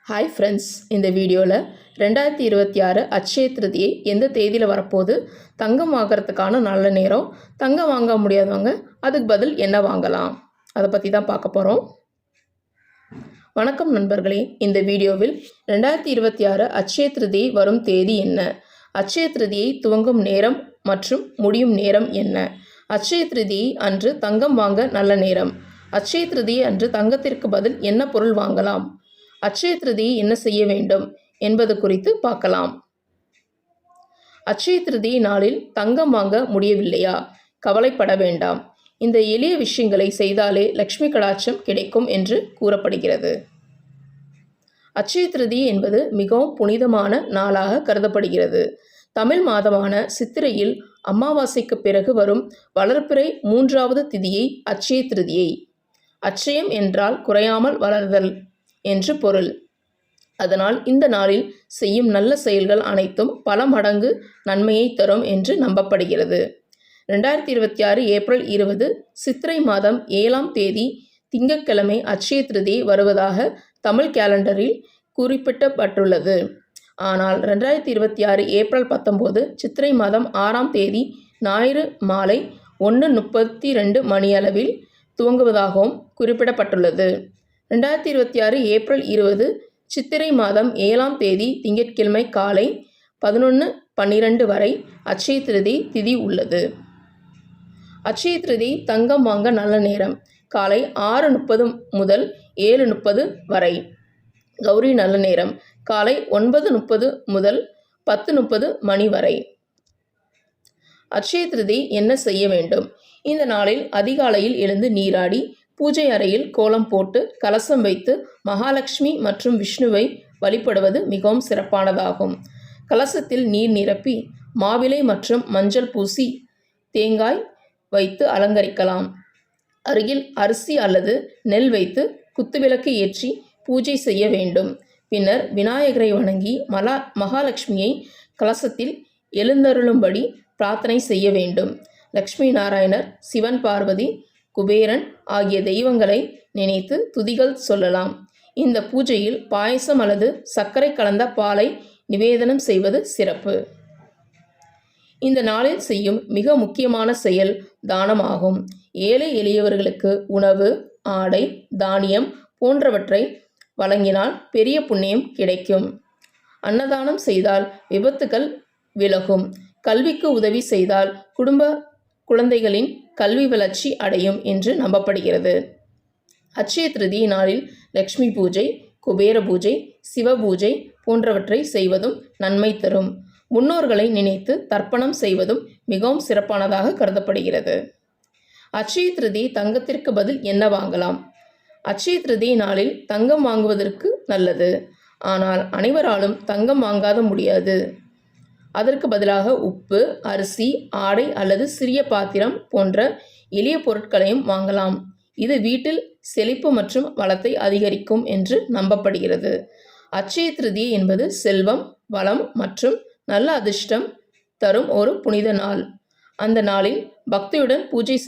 Hi friends, இந்த வீடியோவில் 2026 அட்சய திருதியை எந்த தேதியில் வரப்போகுது, தங்கம் வாங்கிறதுக்கான நல்ல நேரம், தங்கம் வாங்க முடியாதவங்க அதுக்கு பதில் என்ன வாங்கலாம், அதை பற்றி தான் பார்க்க போகிறோம். வணக்கம் நண்பர்களே, இந்த வீடியோவில் 2026 அட்சய திருதியை வரும் தேதி என்ன, அட்சய திருதியை துவங்கும் நேரம் மற்றும் முடியும் நேரம் என்ன, அட்சய திருதியை அன்று தங்கம் வாங்க நல்ல நேரம், அட்சய திருதியை அன்று தங்கத்திற்கு பதில் என்ன பொருள் வாங்கலாம், அட்சய திருதியை என்ன செய்ய வேண்டும் என்பது குறித்து பார்க்கலாம். அட்சய திருதியை நாளில் தங்கம் வாங்க முடியவில்லையா, கவலைப்பட வேண்டாம். இந்த எளிய விஷயங்களை செய்தாலே லக்ஷ்மி கடாட்சம் கிடைக்கும் என்று கூறப்படுகிறது. அட்சய திருதியை என்பது மிகவும் புனிதமான நாளாக கருதப்படுகிறது. தமிழ் மாதமான சித்திரையில் அமாவாசைக்கு பிறகு வரும் வளர்பிறை 3வது திதியை அட்சய திருதியை. அட்சயம் என்றால் குறையாமல் வளர்தல் என்று பொருள். அதனால் இந்த நாளில் செய்யும் நல்ல செயல்கள் அனைத்தும் பல மடங்கு நன்மையை தரும் என்று நம்பப்படுகிறது. 2026 ஏப்ரல் 20 சித்திரை மாதம் 7ஆம் தேதி திங்கட்கிழமை அட்சய திருதியை வருவதாக தமிழ் கேலண்டரில் குறிப்பிடப்பட்டுள்ளது. ஆனால் 2026 ஏப்ரல் 19 சித்திரை மாதம் 6ஆம் தேதி ஞாயிறு மாலை 1:32 மணியளவில் துவங்குவதாகவும் குறிப்பிடப்பட்டுள்ளது. 2026 ஏப்ரல் 20 சித்திரை மாதம் 7ஆம் தேதி திங்கட்கிழமை காலை 11:12 வரை அட்சய திருதி திதி உள்ளது. அட்சய திருதி தங்கம் வாங்க நல்ல நேரம் காலை 6:30 முதல் 7:30 வரை. கௌரி நல்ல நேரம் காலை 9:30 முதல் 10:30 மணி வரை. அட்சய திருதி என்ன செய்ய வேண்டும், இந்த நாளில் அதிகாலையில் எழுந்து நீராடி பூஜை அறையில் கோலம் போட்டு கலசம் வைத்து மகாலட்சுமி மற்றும் விஷ்ணுவை வழிபடுவது மிகவும் சிறப்பானதாகும். கலசத்தில் நீர் நிரப்பி மாவிலை மற்றும் மஞ்சள் பூசி தேங்காய் வைத்து அலங்கரிக்கலாம். அருகில் அரிசி அல்லது நெல் வைத்து குத்துவிளக்கு ஏற்றி பூஜை செய்ய வேண்டும். பின்னர் விநாயகரை வணங்கி மகாலட்சுமியை கலசத்தில் எழுந்தருளும்படி பிரார்த்தனை செய்ய வேண்டும். லக்ஷ்மி நாராயணர், சிவன், பார்வதி, குபேரன் ஆகிய தெய்வங்களை நினைத்து துதிகள் சொல்லலாம். இந்த பூஜையில் பாயசம் அல்லது சர்க்கரை கலந்த பாலை நிவேதனம் செய்வது சிறப்பு. இந்த நாளில் செய்யும் மிக முக்கியமான செயல் தானம் ஆகும். ஏழை எளியவர்களுக்கு உணவு, ஆடை, தானியம் போன்றவற்றை வழங்கினால் பெரிய புண்ணியம் கிடைக்கும். அன்னதானம் செய்தால் விபத்துகள் விலகும். கல்விக்கு உதவி செய்தால் குழந்தைகளின் கல்வி வளர்ச்சி அடையும் என்று நம்பப்படுகிறது. அட்சய திருதியை நாளில் லக்ஷ்மி பூஜை, குபேர பூஜை, சிவ பூஜை போன்றவற்றை செய்வதும் நன்மை தரும். முன்னோர்களை நினைத்து தர்ப்பணம் செய்வதும் மிகவும் சிறப்பானதாக கருதப்படுகிறது. அட்சய திருதியை தங்கத்திற்கு பதில் என்ன வாங்கலாம், அட்சய திருதியை நாளில் தங்கம் வாங்குவதற்கு நல்லது. ஆனால் அனைவராலும் தங்கம் வாங்காத முடியாது. அதற்கு பதிலாக உப்பு, அரிசி, ஆடை அல்லது சிறிய பாத்திரம் போன்ற எளிய பொருட்களையும் வாங்கலாம். இது வீட்டில் செழிப்பு மற்றும் வளத்தை அதிகரிக்கும் என்று நம்பப்படுகிறது. அட்சய திருதியை என்பது செல்வம், வளம் மற்றும் நல்ல அதிர்ஷ்டம் தரும் ஒரு புனித நாள். அந்த நாளில் பக்தியுடன் பூஜை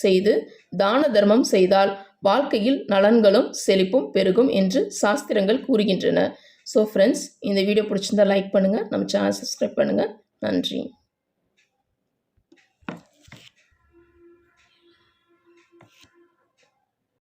செய்து தான தர்மம் செய்தால் வாழ்க்கையில் நலன்களும் செழிப்பும் பெருகும் என்று சாஸ்திரங்கள் கூறுகின்றன. ஸோ ஃப்ரெண்ட்ஸ், இந்த வீடியோ பிடிச்சிருந்தா லைக் பண்ணுங்கள், நம்ம சேனல் சப்ஸ்கிரைப் பண்ணுங்கள். நன்றி.